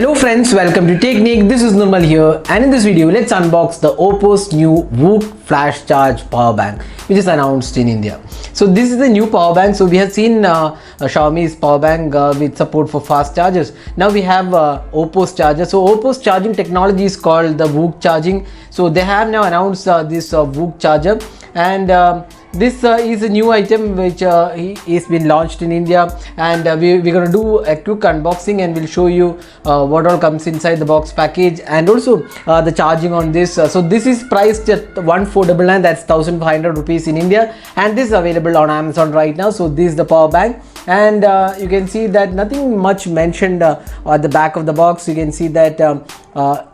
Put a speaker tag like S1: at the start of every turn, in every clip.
S1: Hello friends, welcome to Technique. This is Nirmal here, and in this video let's unbox the Oppo's new VOOC flash charge power bank which is announced in India. So this is the new power bank. So we have seen Xiaomi's power bank with support for fast chargers. Now we have Oppo's charger. So Oppo's charging technology is called the VOOC charging. So they have now announced this VOOC charger, and this is a new item which is been launched in India, and we're going to do a quick unboxing and we'll show you what all comes inside the box package, and also the charging on this. So this is priced at 1499, that's 1500 rupees in India, and this is available on Amazon right now. So this is the power bank, and you can see that nothing much mentioned at the back of the box. You can see that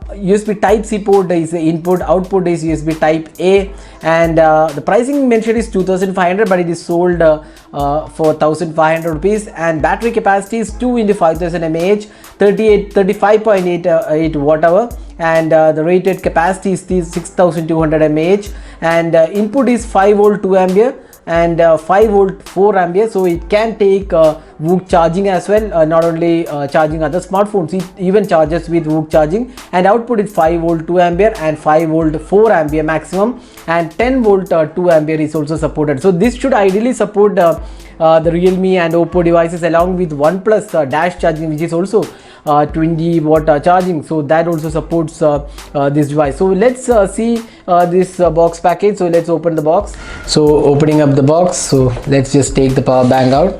S1: USB Type-C port is the input, output is USB Type-A, and the pricing mentioned is 2500, but it is sold for 1500 rupees, and battery capacity is 2 into 5000 mAh, 35.8 watt hour, and the rated capacity is 6200 mAh, and input is 5 volt 2 ampere and 5 volt 4 ampere. So it can take VOOC charging as well, not only charging other smartphones, it even charges with VOOC charging, and output is 5 volt 2 ampere and 5 volt 4 ampere maximum, and 10 volt 2 ampere is also supported. So this should ideally support the Realme and Oppo devices, along with OnePlus dash charging, which is also 20 watt charging. So that also supports this device. So let's see this box package. So let's open the box. So opening up the box, so let's just take the power bank out.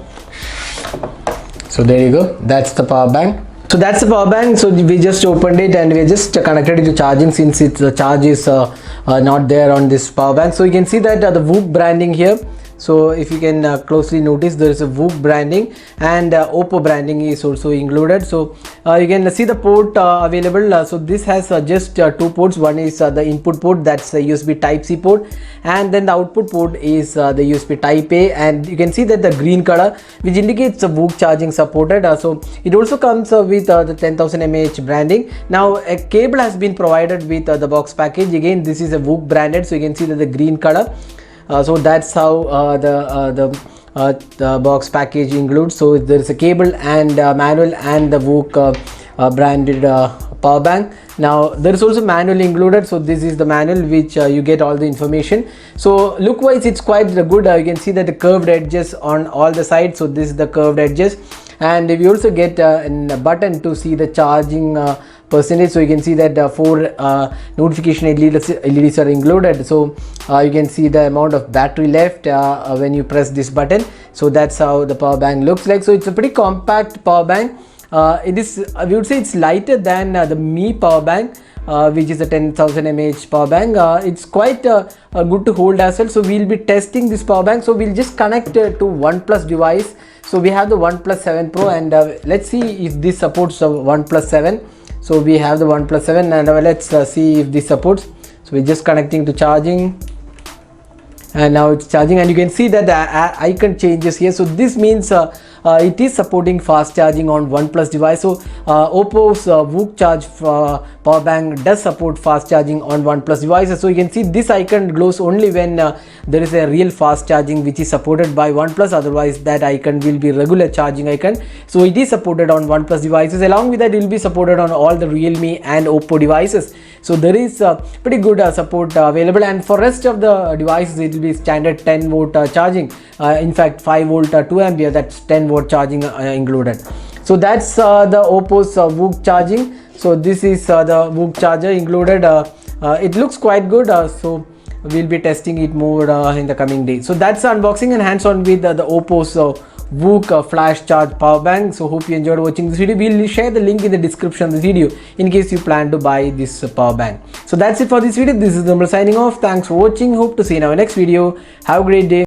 S1: So there you go, that's the power bank. So that's the power bank. So we just opened it and we just connected it to charging, since the charge is not there on this power bank. So you can see that the VOOC branding here. So if you can closely notice, there is a VOOC branding, and Oppo branding is also included. So you can see the port available. So this has just 2 ports. One is the input port, that's the USB Type-C port, and then the output port is the USB Type-A, and you can see that the green color which indicates the VOOC charging supported. So it also comes with the 10,000 mAh branding. Now a cable has been provided with the box package. Again, this is a VOOC branded, so you can see that the green color. So that's how the box package includes. So there is a cable and manual and the VOOC branded power bank. Now there is also manual included. So this is the manual which you get all the information. So look wise it's quite good. You can see that the curved edges on all the sides. So this is the curved edges, and we also get a button to see the charging percentage. So you can see that 4 notification LEDs are included. So you can see the amount of battery left when you press this button. So that's how the power bank looks like. So it's a pretty compact power bank. It is, we would say it's lighter than the Mi power bank, which is a 10,000 mAh power bank. It's quite good to hold as well. So we'll be testing this power bank. So we'll just connect to OnePlus device. So we have the OnePlus 7 Pro, and let's see if this supports the OnePlus 7. So we have the OnePlus 7, and let's see if this supports. So we're just connecting to charging, and now it's charging, and you can see that the icon changes here. So this means it is supporting fast charging on OnePlus device. So Oppo's VOOC charge power bank does support fast charging on OnePlus devices. So you can see this icon glows only when there is a real fast charging which is supported by OnePlus. Otherwise that icon will be regular charging icon. So it is supported on OnePlus devices. Along with that, it will be supported on all the Realme and Oppo devices. So there is pretty good support available, and for rest of the devices it will be standard 10 volt charging. In fact 5 volt 2 ampere, that's 10 volt charging included. So that's the Oppo's VOOC charging. So this is the VOOC charger included. It looks quite good. So we'll be testing it more in the coming days. So that's the unboxing and hands-on with the Oppo's VOOC flash charge power bank. So hope you enjoyed watching this video. We'll share the link in the description of the video in case you plan to buy this power bank. So that's it for this video. This is Nirmal signing off. Thanks for watching. Hope to see you in our next video. Have a great day.